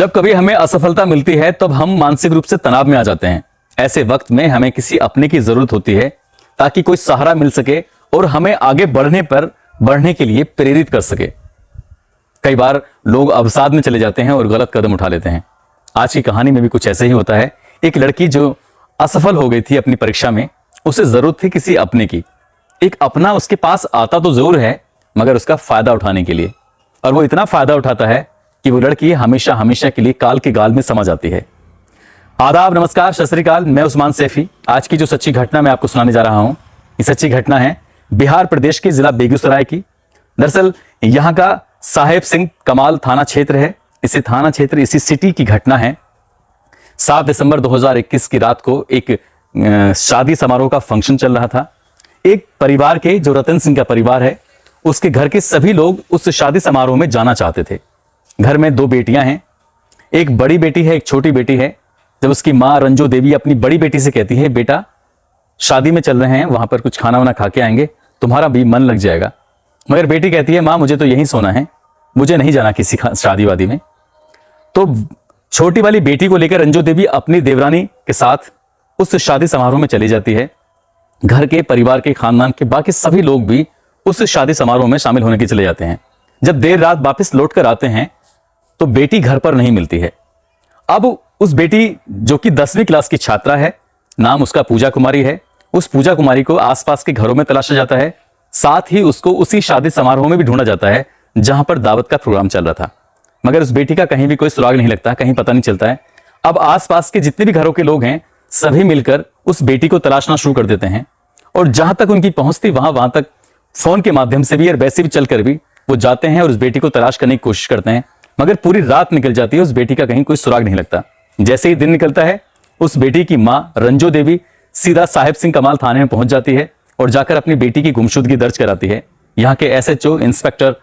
जब कभी हमें असफलता मिलती है तब हम मानसिक रूप से तनाव में आ जाते हैं। ऐसे वक्त में हमें किसी अपने की जरूरत होती है ताकि कोई सहारा मिल सके और हमें आगे बढ़ने के लिए प्रेरित कर सके। कई बार लोग अवसाद में चले जाते हैं और गलत कदम उठा लेते हैं। आज की कहानी में भी कुछ ऐसे ही होता है। एक लड़की जो असफल हो गई थी अपनी परीक्षा में, उसे जरूरत थी किसी अपने की। एक अपना उसके पास आता तो जरूर है, मगर उसका फायदा उठाने के लिए, और वो इतना फायदा उठाता है कि वो लड़की हमेशा हमेशा के लिए काल के गाल में समा जाती है। आदाब, नमस्कार, सत श्री अकाल। मैं उस्मान सैफी। आज की जो सच्ची घटना मैं आपको सुनाने जा रहा हूं, ये सच्ची घटना है बिहार प्रदेश के जिला बेगूसराय की। दरअसल यहां का साहेब सिंह कमाल थाना क्षेत्र है। इसी सिटी की घटना है। 7 दिसंबर 2021 की रात को एक शादी समारोह का फंक्शन चल रहा था। एक परिवार के, जो रतन सिंह का परिवार है, उसके घर के सभी लोग उस शादी समारोह में जाना चाहते थे। घर में 2 बेटियां हैं, एक बड़ी बेटी है, एक छोटी बेटी है। जब उसकी मां रंजो देवी अपनी बड़ी बेटी से कहती है, बेटा शादी में चल रहे हैं, वहां पर कुछ खाना वाना खा के आएंगे, तुम्हारा भी मन लग जाएगा। मगर बेटी कहती है, मां मुझे तो यहीं सोना है, मुझे नहीं जाना किसी शादी वादी में। तो छोटी वाली बेटी को लेकर रंजो देवी अपनी देवरानी के साथ उस शादी समारोह में चली जाती है। घर के, परिवार के, खानदान के बाकी सभी लोग भी उस शादी समारोह में शामिल होने के चले जाते हैं। जब देर रात वापस लौट कर आते हैं तो बेटी घर पर नहीं मिलती है। अब उस बेटी, जो कि 10वीं क्लास की छात्रा है, नाम उसका पूजा कुमारी है, उस पूजा कुमारी को आसपास के घरों में तलाशा जाता है। साथ ही उसको उसी शादी समारोह में भी ढूंढा जाता है जहां पर दावत का प्रोग्राम चल रहा था। मगर उस बेटी का कहीं भी कोई सुराग नहीं लगता, कहीं पता नहीं चलता है। अब आसपास के जितने भी घरों के लोग हैं, सभी मिलकर उस बेटी को तलाशना शुरू कर देते हैं, और जहां तक उनकी पहुंच थी वहां तक फोन के माध्यम से भी और वैसे भी चलकर भी वो जाते हैं और उस बेटी को तलाश करने की कोशिश करते हैं। मगर पूरी रात निकल जाती है, उस बेटी का कहीं कोई सुराग नहीं लगता। जैसे ही दिन निकलता है, उस बेटी की मां रंजो देवी सीधा साहेब सिंह कमाल थाने में पहुंच जाती है और जाकर अपनी बेटी की गुमशुदगी दर्ज कराती है। यहाँ के एसएचओ इंस्पेक्टर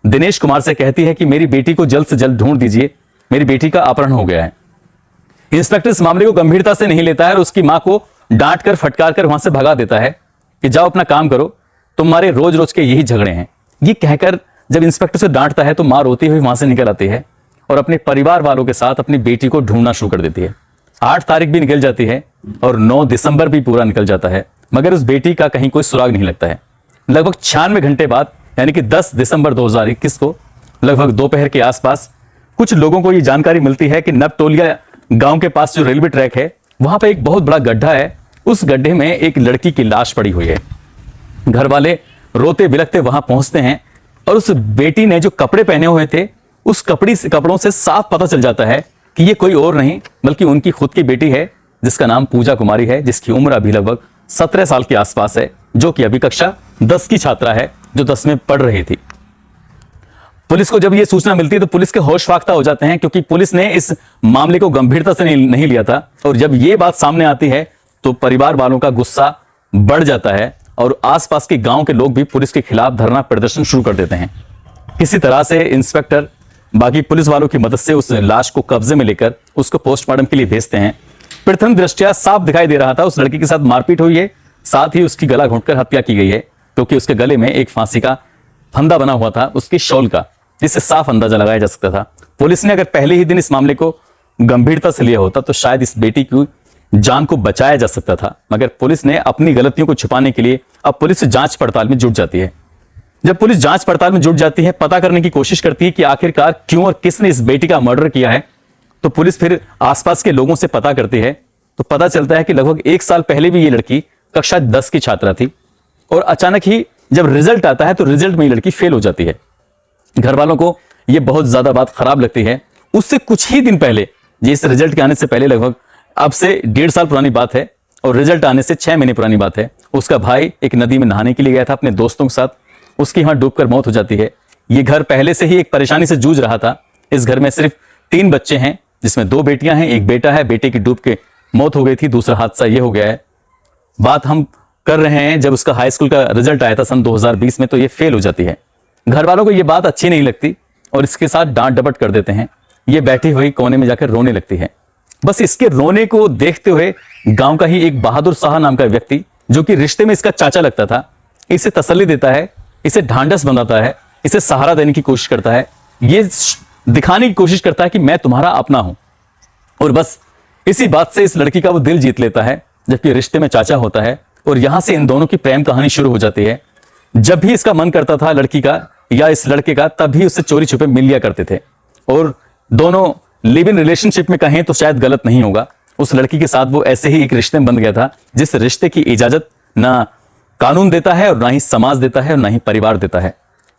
दिनेश कुमार से कहती है कि मेरी बेटी को जल्द से जल्द ढूंढ दीजिए, मेरी बेटी का अपहरण हो गया है। इंस्पेक्टर इस मामले को गंभीरता से नहीं लेता है और उसकी मां को डांट कर, फटकार कर वहां से भगा देता है कि जाओ अपना काम करो, तुम्हारे रोज रोज के यही झगड़े हैं। ये कहकर जब इंस्पेक्टर से डांटता है तो मां रोती हुई वहां से निकल आती है और अपने परिवार वालों के साथ अपनी बेटी को ढूंढना शुरू कर देती है। 8 तारीख भी निकल जाती है और 9 दिसंबर भी पूरा निकल जाता है, मगर उस बेटी का कहीं कोई सुराग नहीं लगता है। लगभग 96 घंटे बाद, यानी कि 10 दिसंबर 2021 को लगभग दोपहर के आसपास कुछ लोगों को ये जानकारी मिलती है कि नवटोलिया गांव के पास जो रेलवे ट्रैक है, वहां पर एक बहुत बड़ा गड्ढा है। उस गड्ढे में एक लड़की की लाश पड़ी हुई है। घर वाले रोते बिलखते वहां पहुंचते हैं और उस बेटी ने जो कपड़े पहने हुए थे, उस कपड़ों से साफ पता चल जाता है कि ये कोई और नहीं बल्कि उनकी खुद की बेटी है, जिसका नाम पूजा कुमारी है, जिसकी उम्र अभी लगभग 17 साल के आसपास है, जो कि अभी कक्षा 10 की छात्रा है, जो 10 में पढ़ रही थी। पुलिस को जब यह सूचना मिलती है तो पुलिस के होश फाख्ता हो जाते हैं, क्योंकि पुलिस ने इस मामले को गंभीरता से नहीं लिया था। और जब यह बात सामने आती है तो परिवार वालों का गुस्सा बढ़ जाता है और आसपास के गांव के लोग भी पुलिस के खिलाफ धरना प्रदर्शन शुरू कर देते हैं। किसी तरह से इंस्पेक्टर बाकी पुलिस वालों की मदद से उस लाश को कब्जे में लेकर उसको पोस्टमार्टम के लिए भेजते हैं। प्रथम दृष्टया साफ दिखाई दे रहा था उस लड़की के साथ मारपीट हुई है, साथ ही उसकी गला घोंटकर हत्या की गई है, क्योंकि उसके गले में एक फांसी का फंदा बना हुआ था, उसकी शॉल का, जिससे साफ अंदाजा लगाया जा सकता था। पुलिस ने अगर पहले ही दिन इस मामले को गंभीरता से लिया होता तो शायद इस बेटी की जान को बचाया जा सकता था, मगर पुलिस ने अपनी गलतियों को छुपाने के लिए अब पुलिस जांच पड़ताल में जुट जाती है। जब पुलिस जांच पड़ताल में जुट जाती है, पता करने की कोशिश करती है कि आखिरकार क्यों और किसने इस बेटी का मर्डर किया है, तो पुलिस फिर आसपास के लोगों से पता करती है तो पता चलता है कि लगभग 1 साल पहले भी ये लड़की कक्षा 10 की छात्रा थी, और अचानक ही जब रिजल्ट आता है तो रिजल्ट में ये लड़की फेल हो जाती है। घर वालों को यह बहुत ज्यादा बात खराब लगती है। उससे कुछ ही दिन पहले, इस रिजल्ट के आने से पहले, लगभग अब से 1.5 साल पुरानी बात है और रिजल्ट आने से 6 महीने पुरानी बात है, उसका भाई एक नदी में नहाने के लिए गया था अपने दोस्तों के साथ, उसकी यहां डूबकर मौत हो जाती है। ये घर पहले से ही एक परेशानी से जूझ रहा था। इस घर में सिर्फ 3 बच्चे हैं, जिसमें 2 बेटियां हैं, एक बेटा है। बेटे की डूब के मौत हो गई थी, दूसरा हादसा ये हो गया है। बात हम कर रहे हैं जब उसका हाई स्कूल का रिजल्ट आया था सन 2020 में, तो ये फेल हो जाती है। घर वालों को ये बात अच्छी नहीं लगती और इसके साथ डांट डपट कर देते हैं। ये बैठी हुई कोने में जाकर रोने लगती है। बस इसके रोने को देखते हुए गांव का ही एक बहादुर शाह नाम का व्यक्ति, जो कि रिश्ते में इसका चाचा लगता था, इसे तसल्ली देता है, इसे ढांढस बनाता है, इसे सहारा देने की कोशिश करता है। ये दिखाने की कोशिश करता है कि मैं तुम्हारा अपना हूं, और बस इसी बात से इस लड़की का वो दिल जीत लेता है, जबकि रिश्ते में चाचा होता है। और यहां से इन दोनों की प्रेम कहानी शुरू हो जाती है। जब भी इसका मन करता था लड़की का या इस लड़के का, तब भी उससे चोरी छुपे मिल लिया करते थे। और दोनों लिव इन रिलेशनशिप में कहें तो शायद गलत नहीं होगा। उस लड़की के साथ वो ऐसे ही एक रिश्ते में बंध गया था, जिस रिश्ते की इजाजत ना कानून देता है और ना ही समाज देता है और ना ही परिवार देता है।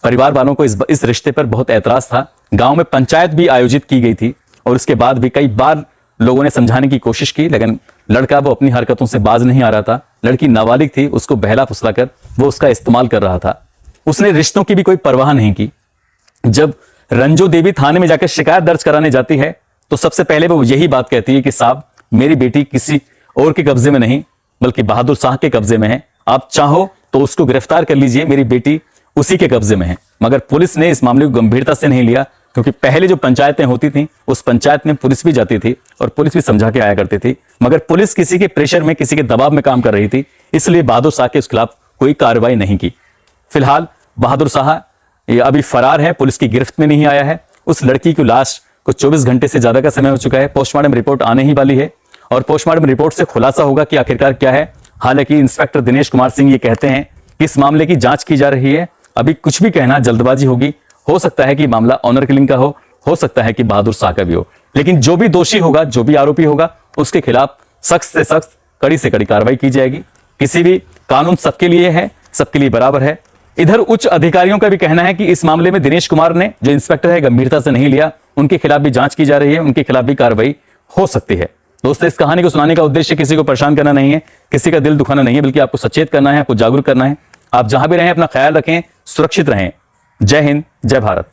परिवार वालों को इस रिश्ते पर बहुत ऐतराज था। गांव में पंचायत भी आयोजित की गई थी और उसके बाद भी कई बार लोगों ने समझाने की कोशिश की, लेकिन लड़का वो अपनी हरकतों से बाज नहीं आ रहा था। लड़की नाबालिग थी, उसको बहला फुसला कर वो उसका इस्तेमाल कर रहा था। उसने रिश्तों की भी कोई परवाह नहीं की। जब रंजू देवी थाने में जाकर शिकायत दर्ज कराने जाती है तो सबसे पहले वो यही बात कहती है कि साहब, मेरी बेटी किसी और के कब्जे में नहीं बल्कि बहादुर शाह के कब्जे में है। आप चाहो तो उसको गिरफ्तार कर लीजिए, मेरी बेटी उसी के कब्जे में है। मगर पुलिस ने इस मामले को गंभीरता से नहीं लिया, क्योंकि पहले जो पंचायतें होती थी उस पंचायत में पुलिस भी जाती थी और पुलिस भी समझा के आया करती थी। मगर पुलिस किसी के प्रेशर में, किसी के दबाव में काम कर रही थी, इसलिए बहादुर शाह के खिलाफ कोई कार्रवाई नहीं की। फिलहाल बहादुर शाह ये अभी फरार है, पुलिस की गिरफ्त में नहीं आया है। उस लड़की की लाश को 24 घंटे से ज्यादा का समय हो चुका है। पोस्टमार्टम रिपोर्ट आने ही वाली है और पोस्टमार्टम रिपोर्ट से खुलासा होगा कि आखिरकार क्या है। हालांकि इंस्पेक्टर दिनेश कुमार सिंह ये कहते हैं कि इस मामले की जांच की जा रही है, अभी कुछ भी कहना जल्दबाजी होगी। हो सकता है कि मामला ऑनर किलिंग का हो सकता है कि बहादुर शाह का भी हो, लेकिन जो भी दोषी होगा, जो भी आरोपी होगा, उसके खिलाफ सख्त से सख्त, कड़ी से कड़ी कार्रवाई की जाएगी। किसी भी कानून सबके लिए है, सबके लिए बराबर है। इधर उच्च अधिकारियों का भी कहना है कि इस मामले में दिनेश कुमार ने, जो इंस्पेक्टर है, गंभीरता से नहीं लिया। उनके खिलाफ भी जांच की जा रही है, उनके खिलाफ भी कार्रवाई हो सकती है। दोस्तों, इस कहानी को सुनाने का उद्देश्य किसी को परेशान करना नहीं है, किसी का दिल दुखाना नहीं है, बल्कि आपको सचेत करना है, आपको जागरूक करना है। आप जहां भी रहें अपना ख्याल रखें, सुरक्षित रहें। जय हिंद, जय भारत।